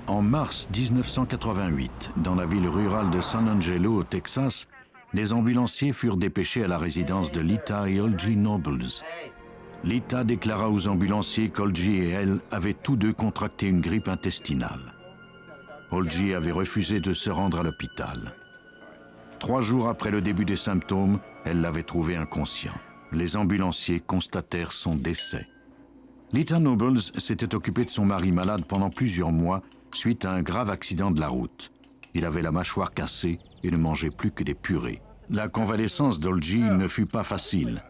En mars 1988, dans la ville rurale de San Angelo, au Texas, des ambulanciers furent dépêchés à la résidence de Lita et Olgie Nobles. Lita déclara aux ambulanciers qu'Olgie et elle avaient tous deux contracté une grippe intestinale. Olgie avait refusé de se rendre à l'hôpital. 3 jours après le début des symptômes, elle l'avait trouvé inconscient. Les ambulanciers constatèrent son décès. Lita Nobles s'était occupée de son mari malade pendant plusieurs mois suite à un grave accident de la route. Il avait la mâchoire cassée et ne mangeait plus que des purées. La convalescence d'Olgie ne fut pas facile.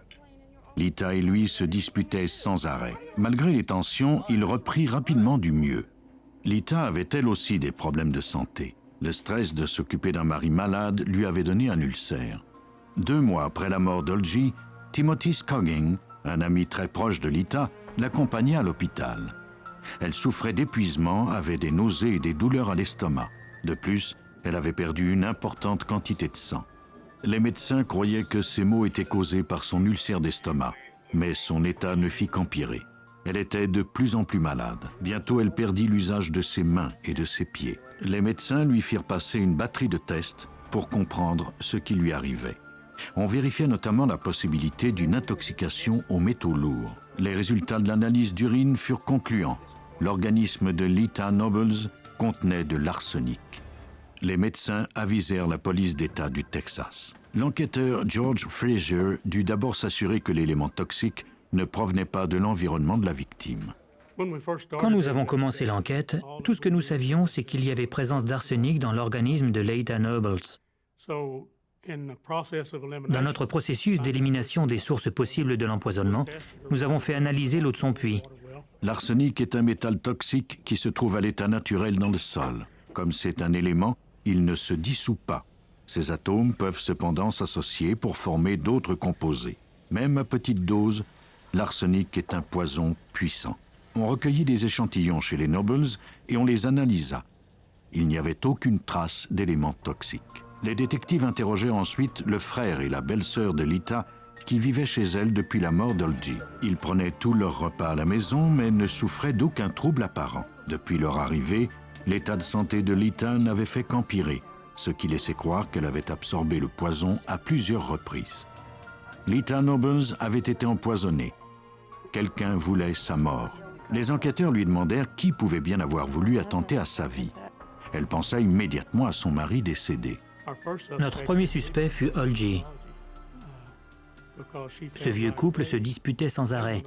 Lita et lui se disputaient sans arrêt. Malgré les tensions, il reprit rapidement du mieux. Lita avait elle aussi des problèmes de santé. Le stress de s'occuper d'un mari malade lui avait donné un ulcère. 2 mois après la mort d'Olgie, Timothy Scogging, un ami très proche de Lita, l'accompagnait à l'hôpital. Elle souffrait d'épuisement, avait des nausées et des douleurs à l'estomac. De plus, elle avait perdu une importante quantité de sang. Les médecins croyaient que ces maux étaient causés par son ulcère d'estomac, mais son état ne fit qu'empirer. Elle était de plus en plus malade. Bientôt, elle perdit l'usage de ses mains et de ses pieds. Les médecins lui firent passer une batterie de tests pour comprendre ce qui lui arrivait. On vérifiait notamment la possibilité d'une intoxication aux métaux lourds. Les résultats de l'analyse d'urine furent concluants. L'organisme de Lita Nobles contenait de l'arsenic. Les médecins avisèrent la police d'État du Texas. L'enquêteur George Fraser dut d'abord s'assurer que l'élément toxique ne provenait pas de l'environnement de la victime. Quand nous avons commencé l'enquête, tout ce que nous savions, c'est qu'il y avait présence d'arsenic dans l'organisme de Lita Nobles. Dans notre processus d'élimination des sources possibles de l'empoisonnement, nous avons fait analyser l'eau de son puits. L'arsenic est un métal toxique qui se trouve à l'état naturel dans le sol. Comme c'est un élément, il ne se dissout pas. Ces atomes peuvent cependant s'associer pour former d'autres composés. Même à petite dose, l'arsenic est un poison puissant. On recueillit des échantillons chez les Nobles et on les analysa. Il n'y avait aucune trace d'éléments toxiques. Les détectives interrogèrent ensuite le frère et la belle-sœur de Lita qui vivaient chez elle depuis la mort d'Olgie. Ils prenaient tous leurs repas à la maison mais ne souffraient d'aucun trouble apparent. Depuis leur arrivée, l'état de santé de Lita n'avait fait qu'empirer, ce qui laissait croire qu'elle avait absorbé le poison à plusieurs reprises. Lita Nobles avait été empoisonnée. Quelqu'un voulait sa mort. Les enquêteurs lui demandèrent qui pouvait bien avoir voulu attenter à sa vie. Elle pensa immédiatement à son mari décédé. Notre premier suspect fut Olgie. Ce vieux couple se disputait sans arrêt.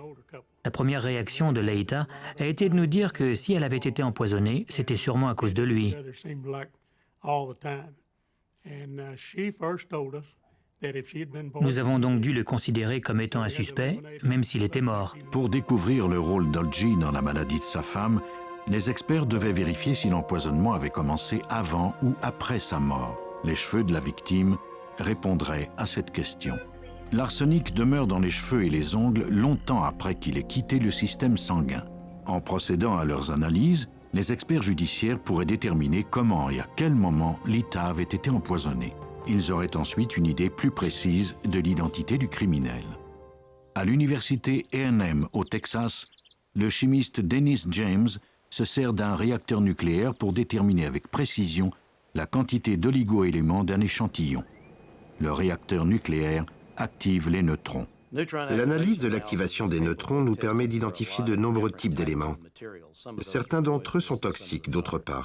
La première réaction de Lita a été de nous dire que si elle avait été empoisonnée, c'était sûrement à cause de lui. Nous avons donc dû le considérer comme étant un suspect, même s'il était mort. Pour découvrir le rôle d'Olgie dans la maladie de sa femme, les experts devaient vérifier si l'empoisonnement avait commencé avant ou après sa mort. Les cheveux de la victime répondraient à cette question. L'arsenic demeure dans les cheveux et les ongles longtemps après qu'il ait quitté le système sanguin. En procédant à leurs analyses, les experts judiciaires pourraient déterminer comment et à quel moment Lita avait été empoisonnée. Ils auraient ensuite une idée plus précise de l'identité du criminel. À l'université A&M au Texas, le chimiste Dennis James se sert d'un réacteur nucléaire pour déterminer avec précision la quantité d'oligo-éléments d'un échantillon. Le réacteur nucléaire active les neutrons. L'analyse de l'activation des neutrons nous permet d'identifier de nombreux types d'éléments. Certains d'entre eux sont toxiques, d'autres pas.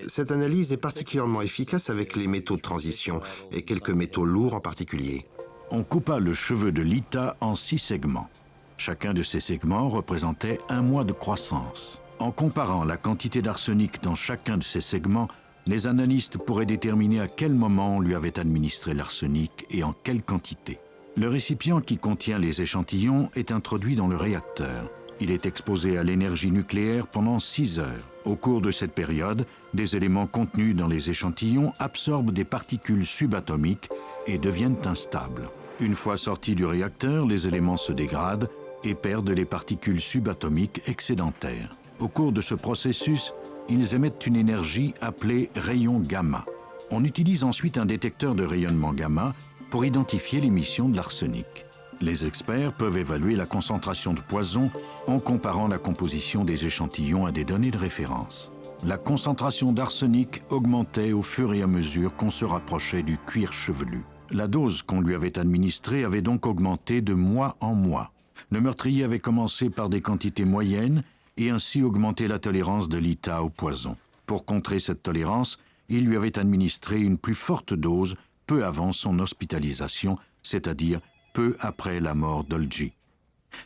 Cette analyse est particulièrement efficace avec les métaux de transition et quelques métaux lourds en particulier. On coupa le cheveu de Lita en 6 segments. Chacun de ces segments représentait 1 mois de croissance. En comparant la quantité d'arsenic dans chacun de ces segments, les analystes pourraient déterminer à quel moment on lui avait administré l'arsenic et en quelle quantité. Le récipient qui contient les échantillons est introduit dans le réacteur. Il est exposé à l'énergie nucléaire pendant 6 heures. Au cours de cette période, des éléments contenus dans les échantillons absorbent des particules subatomiques et deviennent instables. Une fois sortis du réacteur, les éléments se dégradent et perdent les particules subatomiques excédentaires. Au cours de ce processus, ils émettent une énergie appelée rayon gamma. On utilise ensuite un détecteur de rayonnement gamma pour identifier l'émission de l'arsenic. Les experts peuvent évaluer la concentration de poison en comparant la composition des échantillons à des données de référence. La concentration d'arsenic augmentait au fur et à mesure qu'on se rapprochait du cuir chevelu. La dose qu'on lui avait administrée avait donc augmenté de mois en mois. Le meurtrier avait commencé par des quantités moyennes et ainsi augmenté la tolérance de Lita au poison. Pour contrer cette tolérance, il lui avait administré une plus forte dose peu avant son hospitalisation, c'est-à-dire peu après la mort d'Olgi.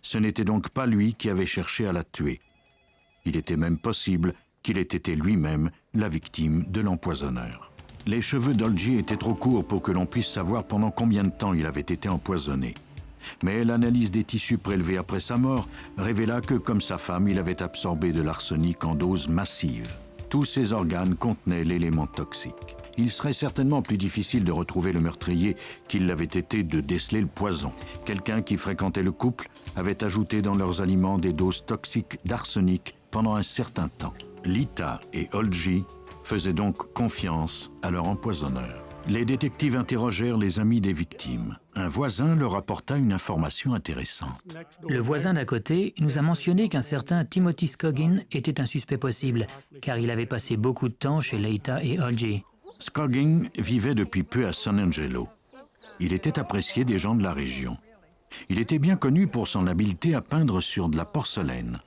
Ce n'était donc pas lui qui avait cherché à la tuer. Il était même possible qu'il ait été lui-même la victime de l'empoisonneur. Les cheveux d'Olgi étaient trop courts pour que l'on puisse savoir pendant combien de temps il avait été empoisonné. Mais l'analyse des tissus prélevés après sa mort révéla que, comme sa femme, il avait absorbé de l'arsenic en dose massive. Tous ses organes contenaient l'élément toxique. Il serait certainement plus difficile de retrouver le meurtrier qu'il l'avait été de déceler le poison. Quelqu'un qui fréquentait le couple avait ajouté dans leurs aliments des doses toxiques d'arsenic pendant un certain temps. Lita et Olgi faisaient donc confiance à leur empoisonneur. Les détectives interrogèrent les amis des victimes. Un voisin leur apporta une information intéressante. Le voisin d'à côté nous a mentionné qu'un certain Timothy Scoggin était un suspect possible, car il avait passé beaucoup de temps chez Leita et Olgi. Scoggin vivait depuis peu à San Angelo. Il était apprécié des gens de la région. Il était bien connu pour son habileté à peindre sur de la porcelaine.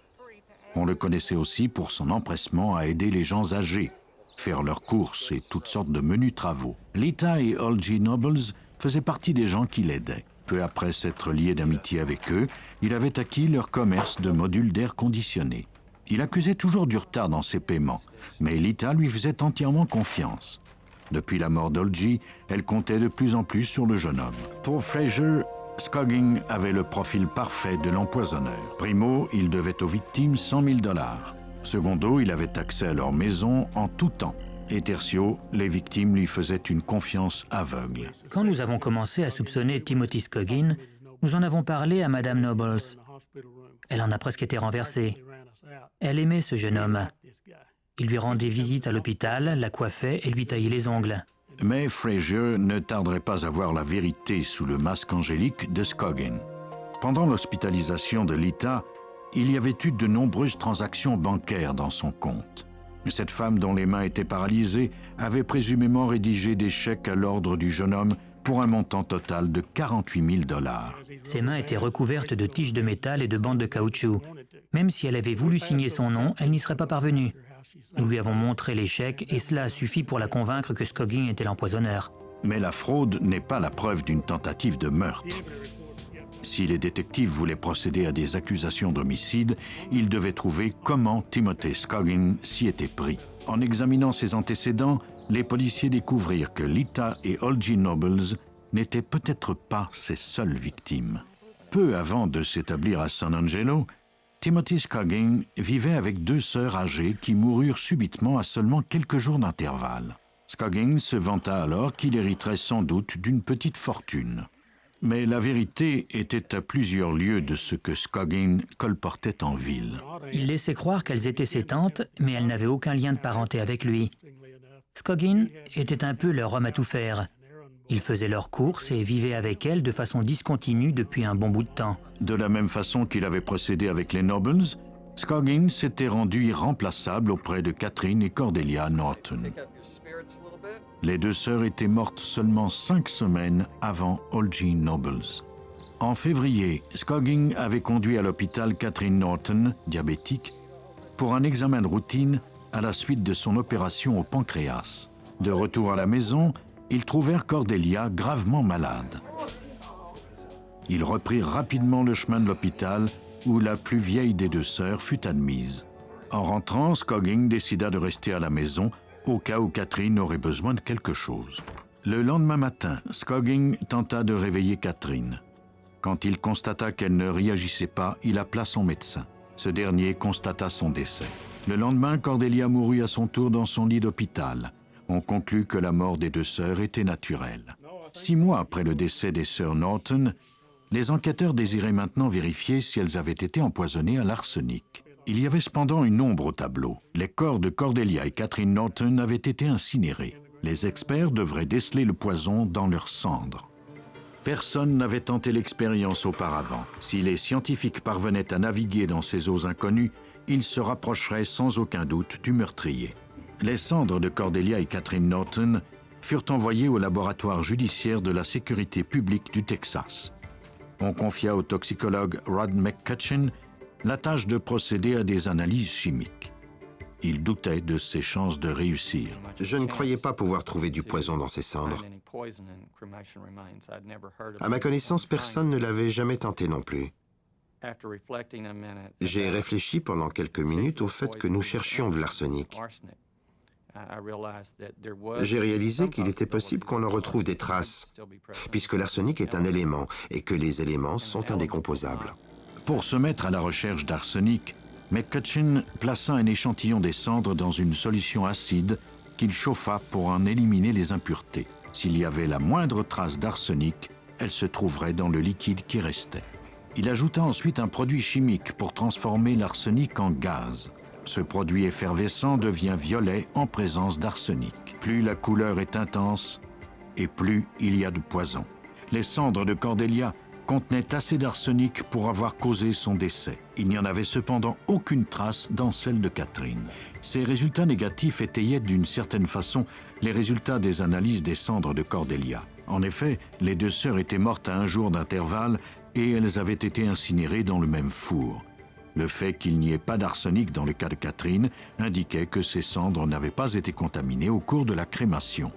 On le connaissait aussi pour son empressement à aider les gens âgés, faire leurs courses et toutes sortes de menus travaux. Lita et Olgi Nobles faisaient partie des gens qui l'aidaient. Peu après s'être lié d'amitié avec eux, il avait acquis leur commerce de modules d'air conditionné. Il accusait toujours du retard dans ses paiements, mais Lita lui faisait entièrement confiance. Depuis la mort d'Olgi, elle comptait de plus en plus sur le jeune homme. Pour Fraser, Scoggin avait le profil parfait de l'empoisonneur. Primo, il devait aux victimes 100 000 $. Secondo, il avait accès à leur maison en tout temps. Et tertio, les victimes lui faisaient une confiance aveugle. Quand nous avons commencé à soupçonner Timothy Scoggin, nous en avons parlé à Madame Nobles. Elle en a presque été renversée. Elle aimait ce jeune homme. Il lui rendait visite à l'hôpital, la coiffait et lui taillait les ongles. Mais Fraser ne tarderait pas à voir la vérité sous le masque angélique de Scoggin. Pendant l'hospitalisation de Lita, il y avait eu de nombreuses transactions bancaires dans son compte. Cette femme dont les mains étaient paralysées avait présumément rédigé des chèques à l'ordre du jeune homme pour un montant total de 48 000 $. Ses mains étaient recouvertes de tiges de métal et de bandes de caoutchouc. Même si elle avait voulu signer son nom, elle n'y serait pas parvenue. Nous lui avons montré les chèques et cela a suffi pour la convaincre que Scoggin était l'empoisonneur. Mais la fraude n'est pas la preuve d'une tentative de meurtre. Si les détectives voulaient procéder à des accusations d'homicide, ils devaient trouver comment Timothy Scoggin s'y était pris. En examinant ses antécédents, les policiers découvrirent que Lita et Olgi Nobles n'étaient peut-être pas ses seules victimes. Peu avant de s'établir à San Angelo, Timothy Scoggin vivait avec deux sœurs âgées qui moururent subitement à seulement quelques jours d'intervalle. Scoggin se vanta alors qu'il hériterait sans doute d'une petite fortune. Mais la vérité était à plusieurs lieues de ce que Scoggin colportait en ville. Il laissait croire qu'elles étaient ses tantes, mais elles n'avaient aucun lien de parenté avec lui. Scoggin était un peu leur homme à tout faire. Il faisait leurs courses et vivait avec elles de façon discontinue depuis un bon bout de temps. De la même façon qu'il avait procédé avec les Nobles, Scoggin s'était rendu irremplaçable auprès de Catherine et Cordelia Norton. Les deux sœurs étaient mortes seulement 5 semaines avant Olgi Nobles. En février, Scoggin avait conduit à l'hôpital Catherine Norton, diabétique, pour un examen de routine à la suite de son opération au pancréas. De retour à la maison, ils trouvèrent Cordelia gravement malade. Ils reprirent rapidement le chemin de l'hôpital où la plus vieille des deux sœurs fut admise. En rentrant, Scoggin décida de rester à la maison au cas où Catherine aurait besoin de quelque chose. Le lendemain matin, Scoggin tenta de réveiller Catherine. Quand il constata qu'elle ne réagissait pas, il appela son médecin. Ce dernier constata son décès. Le lendemain, Cordelia mourut à son tour dans son lit d'hôpital. On conclut que la mort des deux sœurs était naturelle. 6 mois après le décès des sœurs Norton, les enquêteurs désiraient maintenant vérifier si elles avaient été empoisonnées à l'arsenic. Il y avait cependant une ombre au tableau. Les corps de Cordelia et Catherine Norton avaient été incinérés. Les experts devraient déceler le poison dans leurs cendres. Personne n'avait tenté l'expérience auparavant. Si les scientifiques parvenaient à naviguer dans ces eaux inconnues, il se rapprocherait sans aucun doute du meurtrier. Les cendres de Cordelia et Catherine Norton furent envoyées au laboratoire judiciaire de la sécurité publique du Texas. On confia au toxicologue Rod McCutcheon la tâche de procéder à des analyses chimiques. Il doutait de ses chances de réussir. Je ne croyais pas pouvoir trouver du poison dans ces cendres. À ma connaissance, personne ne l'avait jamais tenté non plus. J'ai réfléchi pendant quelques minutes au fait que nous cherchions de l'arsenic. J'ai réalisé qu'il était possible qu'on en retrouve des traces, puisque l'arsenic est un élément et que les éléments sont indécomposables. Pour se mettre à la recherche d'arsenic, McCutcheon plaça un échantillon des cendres dans une solution acide qu'il chauffa pour en éliminer les impuretés. S'il y avait la moindre trace d'arsenic, elle se trouverait dans le liquide qui restait. Il ajouta ensuite un produit chimique pour transformer l'arsenic en gaz. Ce produit effervescent devient violet en présence d'arsenic. Plus la couleur est intense et plus il y a de poison. Les cendres de Cordelia contenaient assez d'arsenic pour avoir causé son décès. Il n'y en avait cependant aucune trace dans celle de Catherine. Ces résultats négatifs étayaient d'une certaine façon les résultats des analyses des cendres de Cordelia. En effet, les deux sœurs étaient mortes à un jour d'intervalle et elles avaient été incinérées dans le même four. Le fait qu'il n'y ait pas d'arsenic dans le cas de Catherine indiquait que ces cendres n'avaient pas été contaminées au cours de la crémation.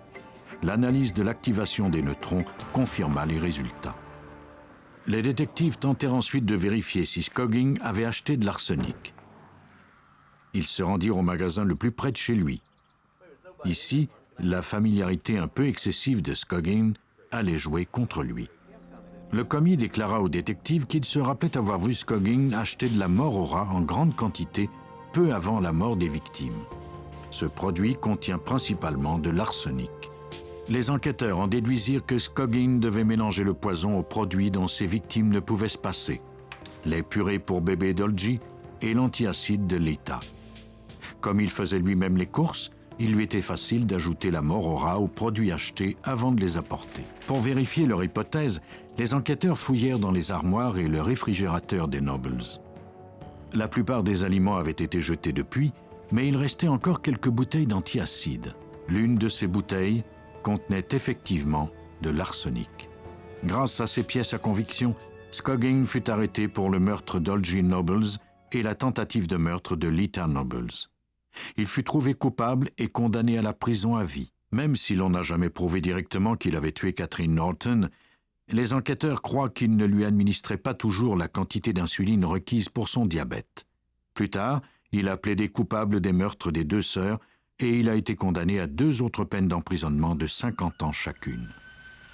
L'analyse de l'activation des neutrons confirma les résultats. Les détectives tentèrent ensuite de vérifier si Scoggin avait acheté de l'arsenic. Ils se rendirent au magasin le plus près de chez lui. Ici, la familiarité un peu excessive de Scoggin allait jouer contre lui. Le commis déclara aux détectives qu'il se rappelait avoir vu Scoggin acheter de la mort au rat en grande quantité peu avant la mort des victimes. Ce produit contient principalement de l'arsenic. Les enquêteurs en déduisirent que Scoggin devait mélanger le poison aux produits dont ses victimes ne pouvaient se passer, les purées pour bébé Dolgy et l'antiacide de Lita. Comme il faisait lui-même les courses, il lui était facile d'ajouter la mort au rat aux produits achetés avant de les apporter. Pour vérifier leur hypothèse, les enquêteurs fouillèrent dans les armoires et le réfrigérateur des Nobles. La plupart des aliments avaient été jetés depuis, mais il restait encore quelques bouteilles d'antiacide. L'une de ces bouteilles contenait effectivement de l'arsenic. Grâce à ces pièces à conviction, Scoggin fut arrêté pour le meurtre d'Olgy Nobles et la tentative de meurtre de Lita Nobles. Il fut trouvé coupable et condamné à la prison à vie. Même si l'on n'a jamais prouvé directement qu'il avait tué Catherine Norton, les enquêteurs croient qu'il ne lui administrait pas toujours la quantité d'insuline requise pour son diabète. Plus tard, il a plaidé coupable des meurtres des deux sœurs et il a été condamné à 2 autres peines d'emprisonnement de 50 ans chacune.